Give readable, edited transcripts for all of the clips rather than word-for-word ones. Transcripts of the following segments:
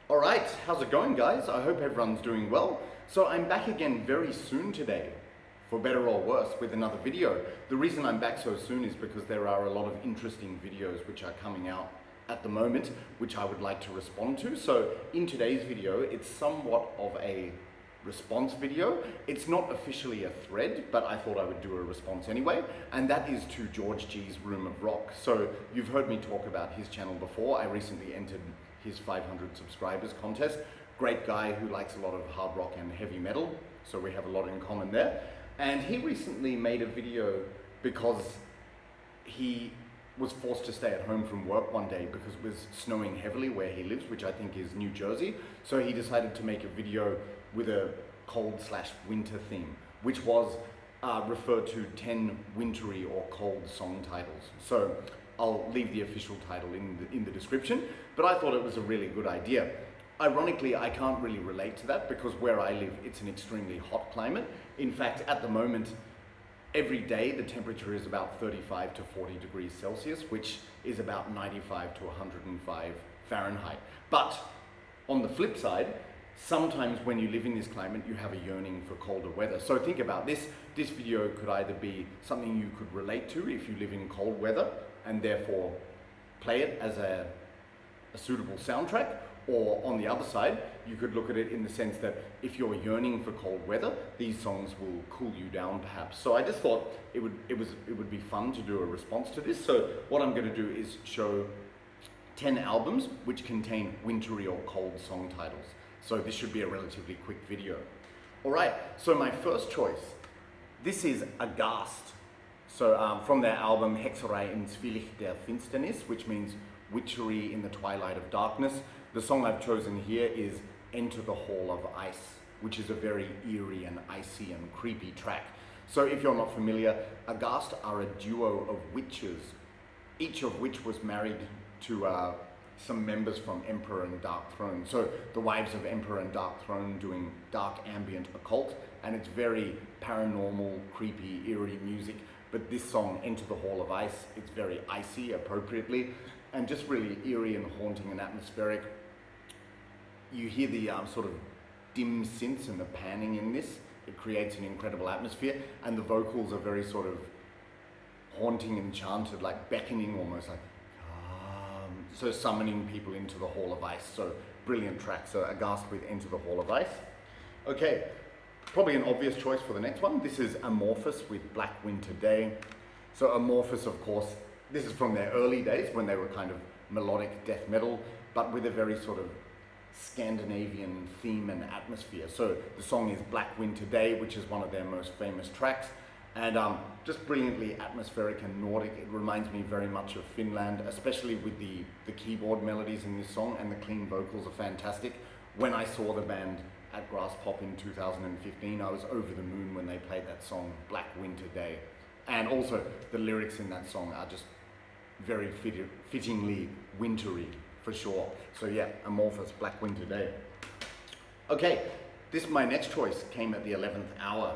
Alright, how's it going guys? I hope everyone's doing well. So I'm back again very soon today, for better or worse, with another video. The reason I'm back so soon is because there are a lot of interesting videos which are coming out at the moment, which I would like to respond to. So in today's video, it's somewhat of a response video. It's not officially a thread, but I thought I would do a response anyway, and that is to George G's Room of Rock. So you've heard me talk about his channel before. I recently entered his 500 subscribers contest. Great guy who likes a lot of hard rock and heavy metal, so we have a lot in common there. And he recently made a video because he was forced to stay at home from work one day because it was snowing heavily where he lives, which I think is New Jersey. So he decided to make a video with a cold/winter theme, which was referred to 10 wintry or cold song titles. So I'll leave the official title in the description, but I thought it was a really good idea. Ironically, I can't really relate to that because where I live, it's an extremely hot climate. In fact, at the moment, every day the temperature is about 35 to 40 degrees Celsius, which is about 95 to 105 Fahrenheit. But on the flip side, sometimes when you live in this climate, you have a yearning for colder weather. So think about this. This video could either be something you could relate to if you live in cold weather and therefore play it as a suitable soundtrack, or on the other side, you could look at it in the sense that if you're yearning for cold weather, these songs will cool you down perhaps. So I just thought it would be fun to do a response to this. So what I'm going to do is show 10 albums which contain wintry or cold song titles. So this should be a relatively quick video. Alright, so my first choice, this is Aghast. So from their album Hexerei in Zwielicht der Finsternis, which means witchery in the twilight of darkness. The song I've chosen here is Enter the Hall of Ice, which is a very eerie and icy and creepy track. So if you're not familiar, Aghast are a duo of witches, each of which was married to some members from Emperor and Dark Throne. So the wives of Emperor and Dark Throne doing dark ambient occult, and it's very paranormal, creepy, eerie music. But this song, Enter the Hall of Ice, it's very icy appropriately, and just really eerie and haunting and atmospheric. You hear the sort of dim synths and the panning in this. It creates an incredible atmosphere, and the vocals are very sort of haunting, enchanted, like beckoning almost, like so summoning people into the Hall of Ice. So brilliant track. So Aghast with Enter the Hall of Ice. Okay, probably an obvious choice for the next one. This is Amorphous with Black Winter Day. So Amorphous, of course, this is from their early days when they were kind of melodic death metal, but with a very sort of Scandinavian theme and atmosphere. So the song is Black Winter Day, which is one of their most famous tracks, and just brilliantly atmospheric and Nordic. It reminds me very much of Finland, especially with the keyboard melodies in this song, and the clean vocals are fantastic. When I saw the band at Grass Pop in 2015, I was over the moon when they played that song, Black Winter Day. And also the lyrics in that song are just very fittingly wintry, for sure. So yeah, Amorphous, Black Winter Day. Okay, my next choice came at the 11th hour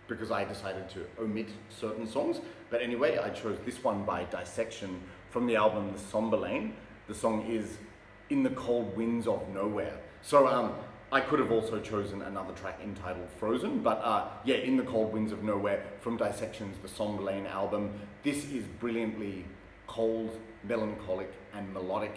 because I decided to omit certain songs. But anyway, I chose this one by Dissection from the album The Somber Lane. The song is In the Cold Winds of Nowhere. So I could have also chosen another track entitled Frozen, but yeah, In the Cold Winds of Nowhere from Dissection's The Somber Lane album. This is brilliantly cold, melancholic, and melodic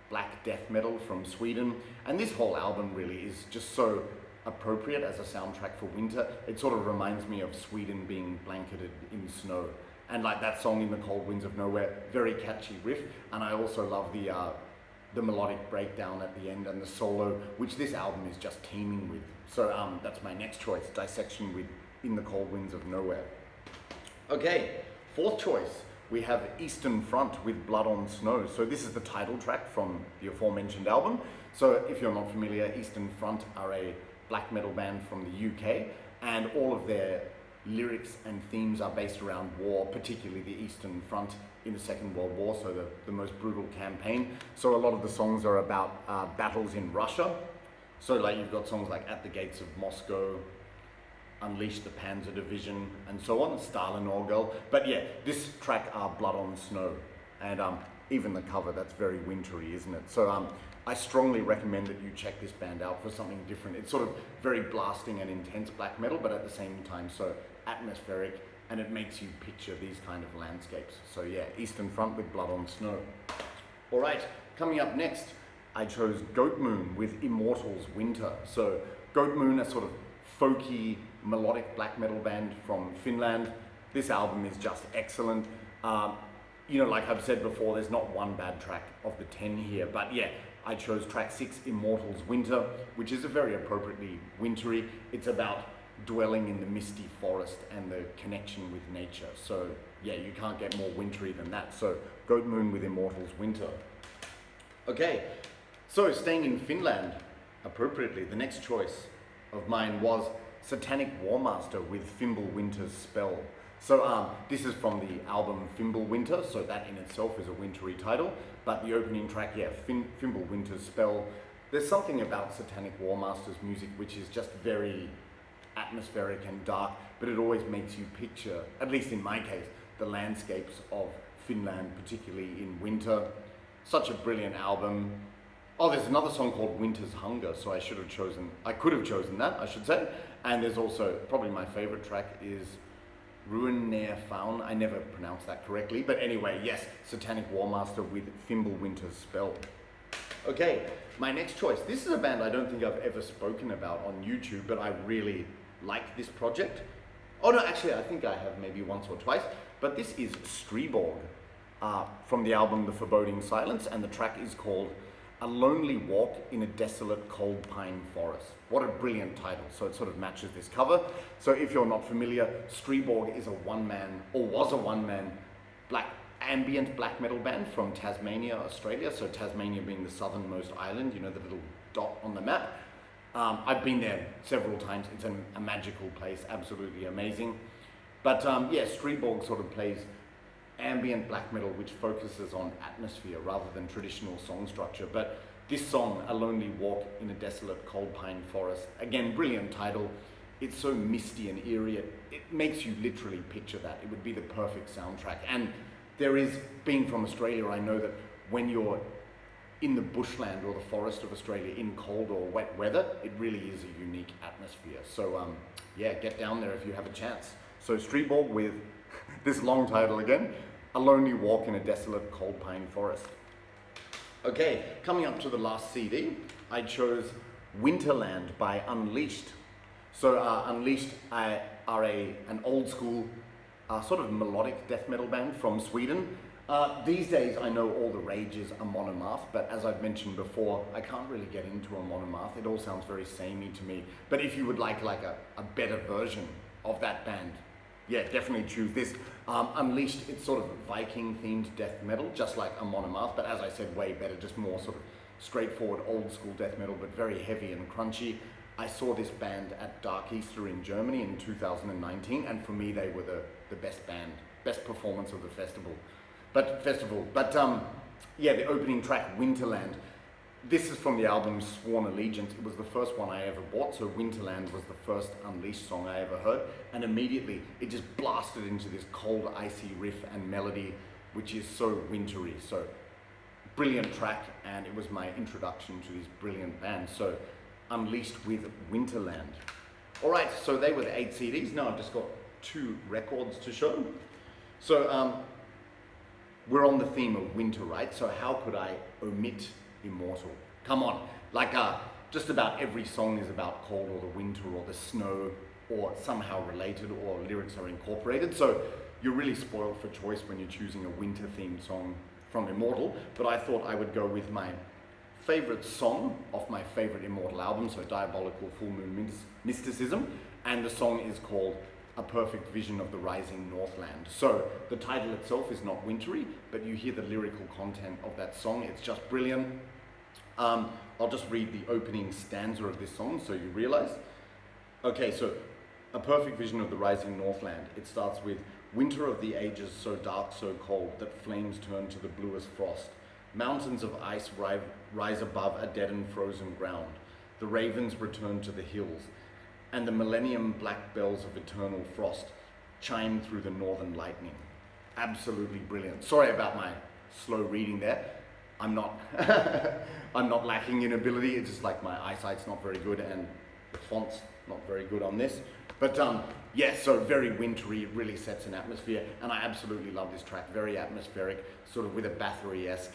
black death metal from Sweden. And this whole album really is just so appropriate as a soundtrack for winter. It sort of reminds me of Sweden being blanketed in snow. And like that song, In the Cold Winds of Nowhere, very catchy riff. And I also love the melodic breakdown at the end and the solo, which this album is just teeming with. So that's my next choice, Dissection with In the Cold Winds of Nowhere. Okay, fourth choice, we have Eastern Front with Blood on Snow. So this is the title track from the aforementioned album. So if you're not familiar, Eastern Front are a black metal band from the UK, and all of their lyrics and themes are based around war, particularly the Eastern Front in the Second World War, so the most brutal campaign. So a lot of the songs are about battles in Russia. So like you've got songs like At the Gates of Moscow, Unleash the Panzer Division, and so on, Stalin Orgel. But yeah, this track are Blood on Snow, and even the cover, that's very wintry, isn't it? So I strongly recommend that you check this band out for something different. It's sort of very blasting and intense black metal, but at the same time so atmospheric, and it makes you picture these kind of landscapes. So yeah, Eastern Front with Blood on Snow. All right, coming up next, I chose Goat Moon with Immortals Winter. So Goat Moon, a sort of folky, melodic black metal band from Finland. This album is just excellent. You know, like I've said before, there's not one bad track of the 10 here, but yeah, I chose track 6, Immortals Winter, which is a very appropriately wintry. It's about dwelling in the misty forest and the connection with nature. So yeah, you can't get more wintry than that. So Goat Moon with Immortals Winter. Okay, so staying in Finland, appropriately, the next choice of mine was Satanic Warmaster with Fimbulwinter's Spell. So this is from the album Fimbulwinter, so that in itself is a wintry title, but the opening track, yeah, Fimbulwinter's Spell. There's something about Satanic Warmaster's music which is just very atmospheric and dark, but it always makes you picture, at least in my case, the landscapes of Finland, particularly in winter. Such a brilliant album. Oh, there's another song called Winter's Hunger, so I could have chosen that, I should say. And there's also, probably my favorite track is Ruinare Faun. I never pronounced that correctly, but anyway, yes, Satanic Warmaster with Fimbulwinter's Spell. Okay, my next choice. This is a band I don't think I've ever spoken about on YouTube, but I really like this project. Oh no, actually I think I have maybe once or twice, but this is Streborg from the album The Foreboding Silence, and the track is called A Lonely Walk in a Desolate Cold Pine Forest. What a brilliant title, so it sort of matches this cover. So if you're not familiar, Streborg is a one-man, or was a one-man, ambient black metal band from Tasmania, Australia. So Tasmania being the southernmost island, you know, the little dot on the map. I've been there several times. It's a magical place, absolutely amazing. But yeah, Streborg sort of plays ambient black metal which focuses on atmosphere rather than traditional song structure. But this song, A Lonely Walk in a Desolate Cold Pine Forest, again, brilliant title. It's so misty and eerie, it makes you literally picture that. It would be the perfect soundtrack. And there is, being from Australia, I know that when you're in the bushland or the forest of Australia in cold or wet weather, it really is a unique atmosphere. So yeah, get down there if you have a chance. So Streborg with this long title again, A Lonely Walk in a Desolate Cold Pine Forest. Okay, coming up to the last CD, I chose Winterland by Unleashed. So Unleashed are an old school sort of melodic death metal band from Sweden. These days I know all the rage is a monomath, but as I've mentioned before, I can't really get into a monomath. It all sounds very samey to me. But if you would like a better version of that band, yeah, definitely choose this. Unleashed, it's sort of Viking-themed death metal, just like a monomath, but as I said, way better, just more sort of straightforward old school death metal, but very heavy and crunchy. I saw this band at Dark Easter in Germany in 2019, and for me, they were the best band, best performance of the festival. But yeah, the opening track, Winterland. This is from the album Sworn Allegiance. It was the first one I ever bought, so Winterland was the first Unleashed song I ever heard, and immediately it just blasted into this cold, icy riff and melody, which is so wintry. So brilliant track, and it was my introduction to this brilliant band. So Unleashed with Winterland. All right, so they were the 8 CDs. Now I've just got 2 records to show. So we're on the theme of winter, right? So how could I omit Immortal? Come on, like just about every song is about cold or the winter or the snow or somehow related, or lyrics are incorporated. So you're really spoiled for choice when you're choosing a winter themed song from Immortal, but I thought I would go with my favorite song off my favorite Immortal album, so Diabolical Full Moon Mysticism, and the song is called A Perfect Vision of the Rising Northland. So the title itself is not wintry, but you hear the lyrical content of that song. It's just brilliant. I'll just read the opening stanza of this song so you realize. Okay, so A Perfect Vision of the Rising Northland. It starts with, winter of the ages so dark, so cold, that flames turn to the bluest frost. Mountains of ice rise above a dead and frozen ground. The ravens return to the hills, and the millennium black bells of eternal frost chime through the northern lightning. Absolutely brilliant. Sorry about my slow reading there. I'm not, I'm not lacking in ability. It's just like my eyesight's not very good and the font's not very good on this. But yeah, so very wintry, it really sets an atmosphere, and I absolutely love this track. Very atmospheric, sort of with a Bathory-esque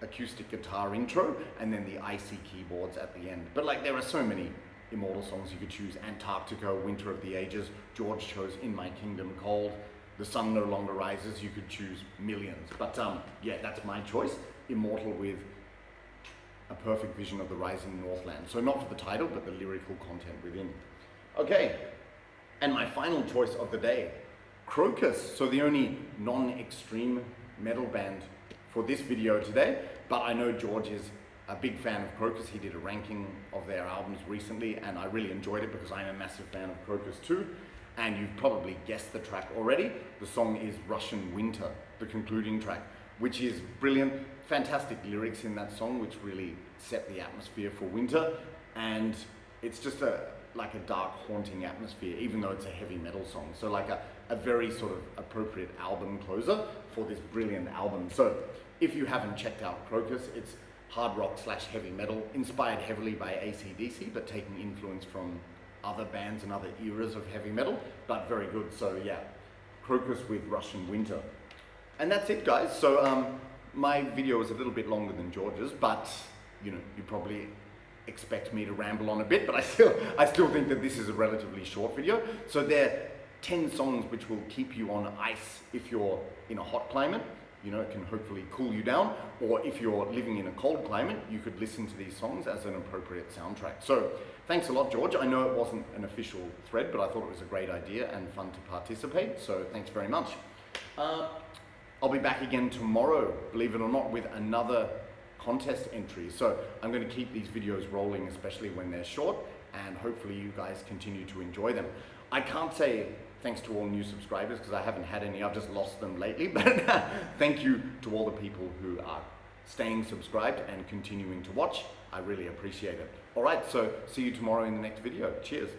acoustic guitar intro, and then the icy keyboards at the end. But like, there are so many Immortal songs you could choose. Antarctica, Winter of the Ages. George chose In My Kingdom Cold. The Sun No Longer Rises. You could choose millions. But yeah, that's my choice. Immortal with a perfect vision of the rising Northland. So not for the title, but the lyrical content within. Okay, and my final choice of the day, Crocus. So the only non-extreme metal band for this video today, but I know George is a big fan of Crocus. He did a ranking of their albums recently, and I really enjoyed it because I'm a massive fan of Crocus too. And you've probably guessed the track already. The song is Russian Winter, the concluding track, which is brilliant. Fantastic lyrics in that song, which really set the atmosphere for winter. And it's just like a dark, haunting atmosphere, even though it's a heavy metal song. So like a very sort of appropriate album closer for this brilliant album. So if you haven't checked out Crocus, it's hard rock / heavy metal, inspired heavily by AC/DC, but taking influence from other bands and other eras of heavy metal, but very good. So yeah, Crocus with Russian Winter. And that's it, guys. So my video is a little bit longer than George's, but you know, you probably expect me to ramble on a bit, but I still think that this is a relatively short video. So they're 10 songs which will keep you on ice if you're in a hot climate. You know, it can hopefully cool you down. Or if you're living in a cold climate, you could listen to these songs as an appropriate soundtrack. So thanks a lot, George. I know it wasn't an official thread, but I thought it was a great idea and fun to participate. So thanks very much. I'll be back again tomorrow, believe it or not, with another contest entry. So I'm going to keep these videos rolling, especially when they're short, and hopefully you guys continue to enjoy them. I can't say thanks to all new subscribers because I haven't had any, I've just lost them lately, but thank you to all the people who are staying subscribed and continuing to watch. I really appreciate it. All right, so see you tomorrow in the next video. Cheers.